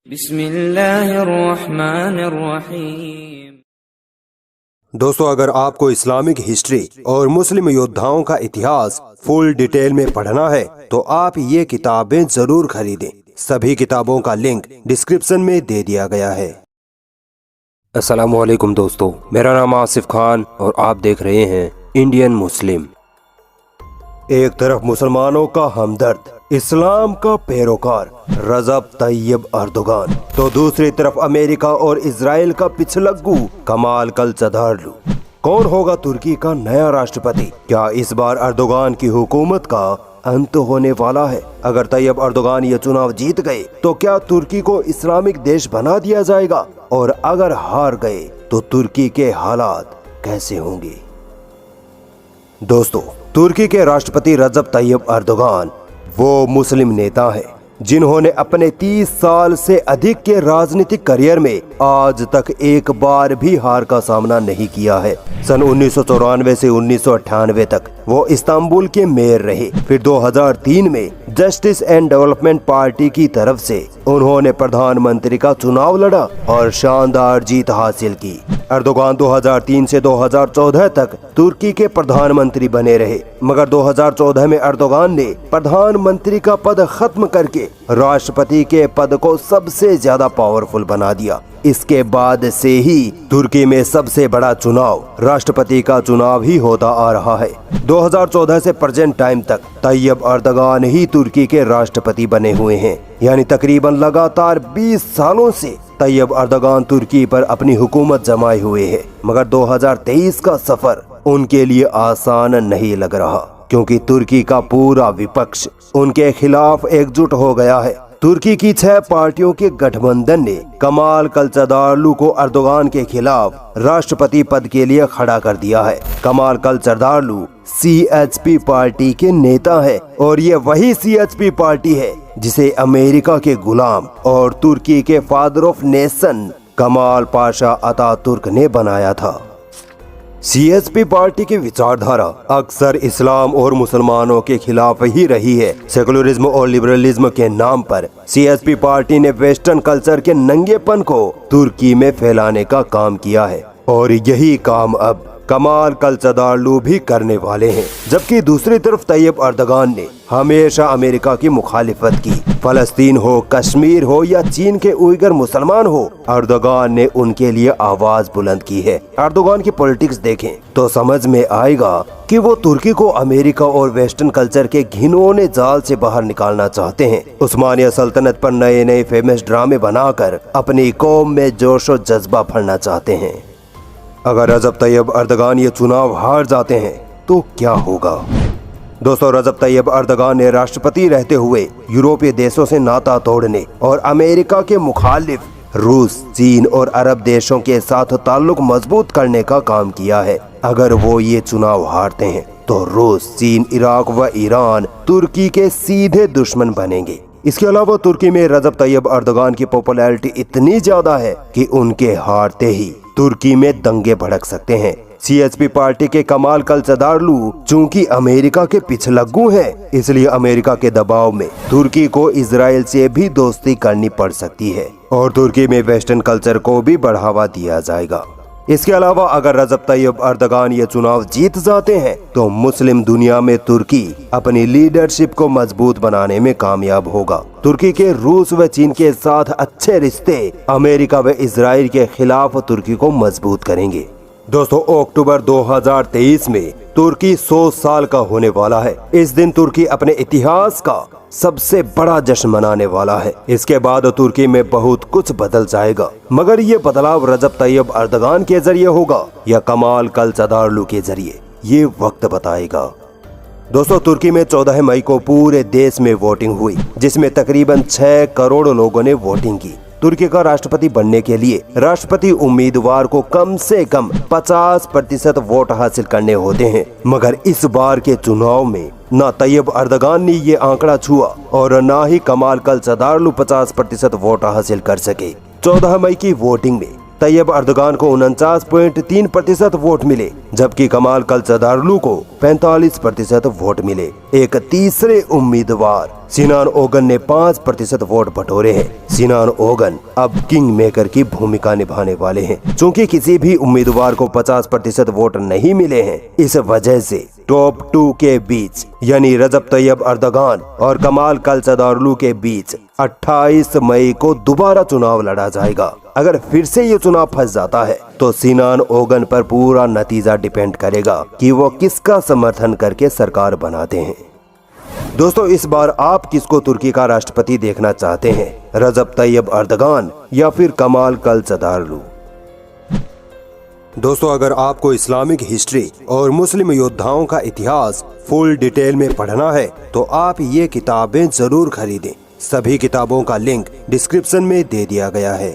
बिस्मिल्लाहिर्रहमानिर्रहीम। दोस्तों, अगर आपको इस्लामिक हिस्ट्री और मुस्लिम योद्धाओं का इतिहास फुल डिटेल में पढ़ना है तो आप ये किताबें जरूर खरीदें। सभी किताबों का लिंक डिस्क्रिप्शन में दे दिया गया है। अस्सलामुअलैकुम दोस्तों, मेरा नाम आसिफ खान और आप देख रहे हैं इंडियन मुस्लिम। एक तरफ मुसलमानों का हमदर्द, इस्लाम का पैरोकार रजब तैयब अर्दोगान, तो दूसरी तरफ अमेरिका और इजराइल का पिछलग्गू कमाल कलचदारलू। कौन होगा तुर्की का नया राष्ट्रपति? क्या इस बार अर्दोगान की हुकूमत का अंत होने वाला है? अगर तैयब अर्दोगान ये चुनाव जीत गए तो क्या तुर्की को इस्लामिक देश बना दिया जाएगा? और अगर हार गए तो तुर्की के हालात कैसे होंगे? दोस्तों, तुर्की के राष्ट्रपति रजब तैयब अर्दोगान वो मुस्लिम नेता है जिन्होंने अपने 30 साल से अधिक के राजनीतिक करियर में आज तक एक बार भी हार का सामना नहीं किया है। सन 1994 से 1998 तक वो इस्तांबुल के मेयर रहे। फिर 2003 में जस्टिस एंड डेवलपमेंट पार्टी की तरफ से उन्होंने प्रधानमंत्री का चुनाव लड़ा और शानदार जीत हासिल की। अर्दोगान 2003 से 2014 तक तुर्की के प्रधानमंत्री बने रहे, मगर 2014 में अर्दोगान ने प्रधानमंत्री का पद खत्म करके राष्ट्रपति के पद को सबसे ज्यादा पावरफुल बना दिया। इसके बाद से ही तुर्की में सबसे बड़ा चुनाव राष्ट्रपति का चुनाव ही होता आ रहा है। 2014 से प्रेजेंट टाइम तक तैयब अर्दोगान ही तुर्की के राष्ट्रपति बने हुए हैं, यानी तकरीबन लगातार 20 सालों से तैयब अर्दोगान तुर्की पर अपनी हुकूमत जमाए हुए हैं। मगर 2023 का सफर उनके लिए आसान नहीं लग रहा, क्योंकि तुर्की का पूरा विपक्ष उनके खिलाफ एकजुट हो गया है। तुर्की की 6 पार्टियों के गठबंधन ने कमाल कलचदारलू को अर्दोगान के खिलाफ राष्ट्रपति पद के लिए खड़ा कर दिया है। कमाल कलचदारलू CHP पार्टी के नेता है और ये वही CHP पार्टी है जिसे अमेरिका के गुलाम और तुर्की के फादर ऑफ नेशन कमाल पाशा अतातुर्क ने बनाया था। CHP पार्टी की विचारधारा अक्सर इस्लाम और मुसलमानों के खिलाफ ही रही है। सेकुलरिज्म और लिबरलिज्म के नाम पर CHP पार्टी ने वेस्टर्न कल्चर के नंगेपन को तुर्की में फैलाने का काम किया है और यही काम अब कमाल कलचदारलू भी करने वाले हैं। जबकि दूसरी तरफ तैयब अर्दोगान ने हमेशा अमेरिका की मुखालिफत की। फलस्तीन हो, कश्मीर हो या चीन के उइगर मुसलमान हो, अर्दोगान ने उनके लिए आवाज बुलंद की है। अर्दोगान की पॉलिटिक्स देखें तो समझ में आएगा कि वो तुर्की को अमेरिका और वेस्टर्न कल्चर के घिनौने जाल से बाहर निकालना चाहते हैं। उस्मानिया सल्तनत पर नए नए फेमस ड्रामे बनाकर अपनी कौम में जोश और जज्बा भरना चाहते हैं। अगर रजब तैयब अर्दोगान ये चुनाव हार जाते हैं तो क्या होगा? दोस्तों, रजब तैयब अर्दोगान ने राष्ट्रपति रहते हुए यूरोपीय देशों से नाता तोड़ने और अमेरिका के मुखालिफ रूस, चीन और अरब देशों के साथ ताल्लुक मजबूत करने का काम किया है। अगर वो ये चुनाव हारते हैं तो रूस, चीन, इराक व ईरान तुर्की के सीधे दुश्मन बनेंगे। इसके अलावा तुर्की में रजब तैयब अर्दोगान की पॉपुलैरिटी इतनी ज्यादा है कि उनके हारते ही तुर्की में दंगे भड़क सकते हैं। CHP पार्टी के कमाल कलचदारलू चूंकि अमेरिका के पिछलग्गू हैं, इसलिए अमेरिका के दबाव में तुर्की को इजराइल से भी दोस्ती करनी पड़ सकती है और तुर्की में वेस्टर्न कल्चर को भी बढ़ावा दिया जाएगा। इसके अलावा अगर रजब तैयब अर्दोगान ये चुनाव जीत जाते हैं तो मुस्लिम दुनिया में तुर्की अपनी लीडरशिप को मजबूत बनाने में कामयाब होगा। तुर्की के रूस व चीन के साथ अच्छे रिश्ते अमेरिका व इजराइल के खिलाफ तुर्की को मजबूत करेंगे। दोस्तों, अक्टूबर 2023 में तुर्की 100 साल का होने वाला है। इस दिन तुर्की अपने इतिहास का सबसे बड़ा जश्न मनाने वाला है। इसके बाद तुर्की में बहुत कुछ बदल जाएगा, मगर ये बदलाव रजब तैयब अर्दोगान के जरिए होगा या कमाल कलचदारलू के जरिए, ये वक्त बताएगा। दोस्तों, तुर्की में 14 मई को पूरे देश में वोटिंग हुई, जिसमें तकरीबन 6 करोड़ लोगों ने वोटिंग की। तुर्की का राष्ट्रपति बनने के लिए राष्ट्रपति उम्मीदवार को कम से कम 50% वोट हासिल करने होते हैं, मगर इस बार के चुनाव में न तैयब अर्दोगान ने ये आंकड़ा छुआ और न ही कमाल कलचदारलू 50% वोट हासिल कर सके। 14 मई की वोटिंग में तैयब अर्दोगान को 49.3% वोट मिले, जबकि कमाल कलचदारलू को 45% वोट मिले। एक तीसरे उम्मीदवार सिनान ओगन ने 5% वोट बटोरे हैं। सिनान ओगन अब किंग मेकर की भूमिका निभाने वाले हैं। चूँकि किसी भी उम्मीदवार को 50% वोट नहीं मिले हैं, इस वजह से टॉप 2 के बीच यानी रजब तैयब अर्दगान और कमाल कलचदारलू के बीच 28 मई को दोबारा चुनाव लड़ा जाएगा। अगर फिर से ये चुनाव फंस जाता है तो सिनान ओगन पर पूरा नतीजा डिपेंड करेगा कि वो किसका समर्थन करके सरकार बनाते हैं। दोस्तों, इस बार आप किसको तुर्की का राष्ट्रपति देखना चाहते हैं, रजब तैयब अर्दगान या फिर कमाल कलचदारलू? दोस्तों, अगर आपको इस्लामिक हिस्ट्री और मुस्लिम योद्धाओं का इतिहास फुल डिटेल में पढ़ना है तो आप ये किताबें जरूर खरीदें। सभी किताबों का लिंक डिस्क्रिप्शन में दे दिया गया है।